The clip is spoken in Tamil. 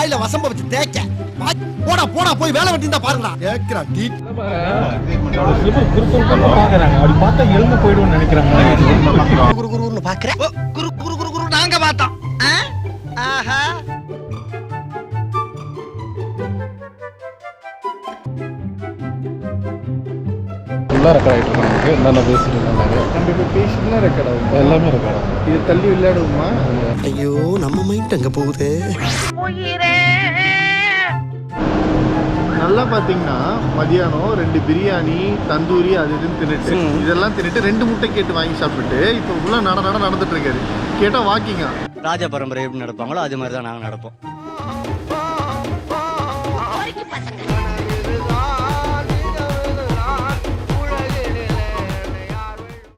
வாயில வசம்ப வச்சு தேய்க்க. போடா போடா போய் வேலை வெட்டி இருந்தா பாருங்கடா. ஏக்குறா டீ. பாக்குறாங்க. அப்படி பார்த்தா எழுந்து போய்டும்னு நினைக்கிறாங்க. குரு குருன்னு பாக்குற. குரு குரு குரு குரு நாங்க பார்த்தோம். ஆஹா. ஃபுல்லாக ரெக்கார்ட் ஆகிட்டு இருக்கு. நமக்கு என்னென்ன பேசிட்டு நம்ம இப்போ பேசிட்டுலாம் ரெக்கார்ட் ஆகும். எல்லாமே ரெக்கார்ட் ஆகும். இது தள்ளி விளையாடுவோமா? ஐயோ நம்ம மைண்ட் அங்க போகுது. நல்லா பார்த்தீங்கன்னா மதியானம் 2 பிரியாணி தந்தூரி அது இதுன்னு தின்னுட்டு இதெல்லாம் தின்னுட்டு 2 முட்டை கேட்டு வாங்கி சாப்பிட்டுட்டு இப்போ உள்ள நடந்துட்டு இருக்காரு. கேட்டால் வாக்கிங்கா. ராஜா பரம்பரை எப்படி நடப்பாங்களோ அது மாதிரி தான் நாங்கள் நடப்போம்.